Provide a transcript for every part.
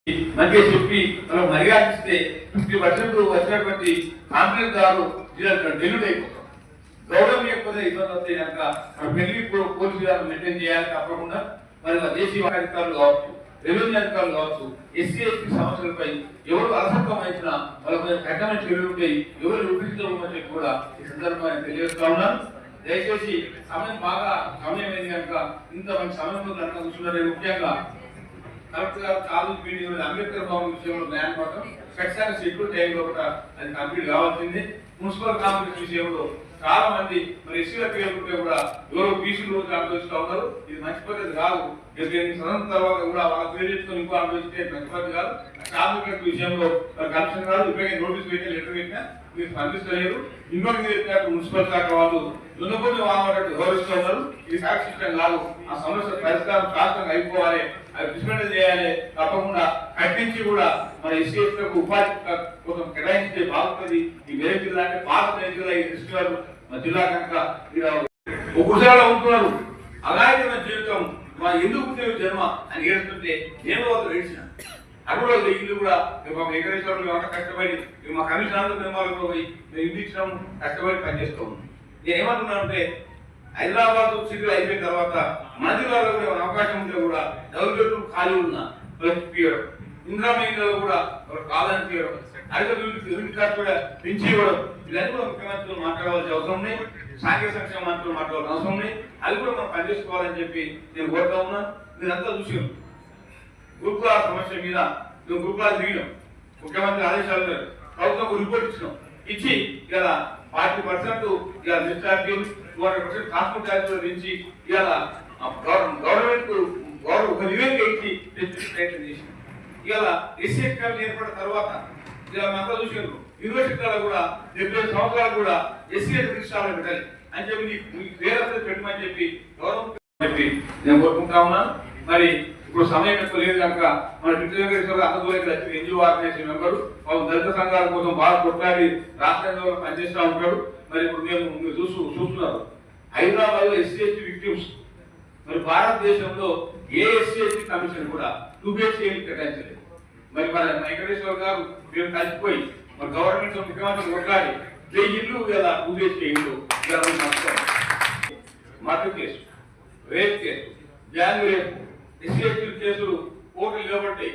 మంచిగా చెప్పి మనం మర్యాదిస్తే 50% వచ్చినటువంటి కాంగ్రెస్ దారు డెల్యూట్ అయిపోతాం. గౌరవం లేకపోతే ఇబ్బంది వస్తాయి కనుక మన పెళ్లి పోలీసు గారు మెయింటైన్ చేయాలి తప్పకుండా. మరి దేశీయ అధికారులు కావచ్చు, రెవెన్యూ అధికారులు కావచ్చు, ఎస్సీ ఎస్టీ సమస్యలపై ఎవరు అలసత్వం వహించినా వాళ్ళ కఠినమైన చర్యలు ఉంటాయి, ఎవరు విభజించమని చెప్పి కూడా ఈ సందర్భంగా తెలియజేస్తా ఉన్నాను. దయచేసి సమయం అయింది కనుక ఇంత మంచి సమయంలో కనుక కూర్చున్నారు. ముఖ్యంగా కలెక్టర్ గారు కాలేజ్ మీటింగ్ అంబేద్కర్ భవన్ విషయంలో ల్యాండ్ పడటం ఖచ్చితంగా షెడ్యూల్ టైంలో కూడా అది కంప్లీట్ కావాల్సింది. మున్సిపల్ కాంప్లెక్స్ విషయంలో చాలా మంది మరి ఎస్సీల పేరుకుంటే కూడా ఎవరో బీసీలు అనుభవిస్తూ ఉన్నారు. ఇది మంచి పద్ధతి కాదు. స్వతంత్రం తర్వాత కూడా వాళ్ళ పేరు చెప్తున్న ఇంకో అనుభవిస్తే మంచి పద్ధతి కాదు. కాంప్లెక్స్ విషయంలో కమిషన్ కాదు, ఇప్పటికే నోటీస్ పెట్టినా లెటర్ పెట్టినా మీరు స్పందిస్తలేరు. ఇంకొక చెప్పినట్టు మున్సిపల్ శాఖ వాళ్ళు దున్నపోతే వామన్నట్టు గౌరవిస్తూ ఉన్నారు. ఇది సాక్షిష్టం కాదు. ఆ సమస్య పరిష్కారం శాస్త్రంగా అయిపోవాలి, అది డిస్మెంట్ చేయాలి. తప్పకుండా కట్టించి కూడా మన ఎస్సీలకు ఉపాధి కోసం కేటాయించితే బాగుంటుంది. ఈ వేరే జిల్లా అంటే పాత జిల్లా ఈ దృష్టి గారు మా జిల్లా కనుక ఒక కుశాలలో ఉంటున్నారు. అలాగే మన జీవితం మా ఎందుకు జన్మ అని ఏడుస్తుంటే నేను ఒక ఏడ్చిన అక్కడ ఇల్లు కూడా వెంకటేశ్వరులు ఏమన్నా కష్టపడి మా కమిషనర్ మెంబర్లు పోయి ఇల్లు ఇచ్చినాం, కష్టపడి పనిచేస్తాం. నేను ఏమంటున్నానంటే హైదరాబాద్ సిటీలో అయిపోయిన తర్వాత మన జిల్లాలో కూడా ఏమైనా అవకాశం ఉంటే కూడా డెవలప్మెంట్ ఖాళీ ఉన్న తీయడం, ఇంద్రామీలో కూడా కాదని తీయడం, అధికారులు కూడా పెంచి ఇవ్వడం, ఇవన్నీ కూడా ముఖ్యమంత్రులు మాట్లాడవలసిన అవసరం ఉన్నాయి. సాంఘిక సంక్షేమ మంత్రులు మాట్లాడాల్సిన అవసరం ఉన్నాయి. అది కూడా మనం పనిచేసుకోవాలని చెప్పి నేను కోరుతా ఉన్నాను. మీరంతా చూసారు గురుకులాల సమస్య మీద మేము గురుకులాలు దిగినాం. ముఖ్యమంత్రి ఆదేశాలు ప్రభుత్వం రిపోర్ట్ ఇచ్చినాం. ఇచ్చి ఇలా 40% ఇలా డిశ్చార్జీలు 200% హాస్పిటాలిటీలో నుంచి ఇలా గవర్నమెంట్ ఒక నివేదిక ఇచ్చి ప్రయత్నం చేసి ఇలా ఎస్సీ కమిటీ ఏర్పడిన తర్వాత ఇలా అంతా చూసారు. యూనివర్సిటీలో కూడా 70 సంవత్సరాలు కూడా ఎస్సీ రిజిస్ట్రార్లు పెట్టాలి అని చెప్పి మీకు వేరే పెట్టమని చెప్పి గౌరవం చెప్పి నేను కోరుకుంటా ఉన్నాను. మరి ఇప్పుడు సమయం ఎక్కువ లేదు కనుక మన వెంకటేశ్వర అందరూ ఎన్జిఓ ఆర్గనైజేషన్ మెంబరు వాళ్ళు దళిత సంఘాల కోసం బాగా కొట్లాడి రాష్ట్రంలో పనిచేస్తూ ఉంటాడు. మరి ఇప్పుడు మీరు చూస్తున్నారు హైదరాబాద్ లో ఎస్సీ ఎస్టీ విక్టిమ్స్ మరి భారతదేశంలో ఏ ఎస్సీ ఎస్టీ కమిషన్ కూడా 2 BHK కేటాయించలేదు. మరి మన వెంకటేశ్వర గారు మేము కలిసిపోయి మరి గవర్నమెంట్ ముఖ్యమంత్రి కొట్లాడి 1000 ఇల్లు ఇలా 2 BHK ఇల్లు murder case, rape case, gang రేపు, ఎస్సీ కేసులు కోర్టులు నిలబడ్డాయి.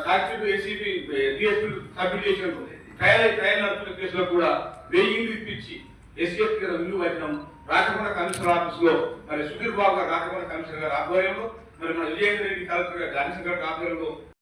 సాక్షి ఏసీపీ డిఎస్పీ సబ్మిట్ చేసిన ట్రయల్ నడుపుతున్న కేసులో కూడా 1000 ఇల్లు ఇప్పించి ఎస్సీ ఇల్లు వచ్చినాం. రాచకొండ కమిషనర్ ఆఫీస్ లో మరి సుధీర్ బాబు గారు రాచకొండ కమిషనర్ గారి ఆధ్వర్యంలో మరి మన విజయేంద్ర రెడ్డి కలెక్టర్ గారు గాంధీ ఆధ్వర్యంలో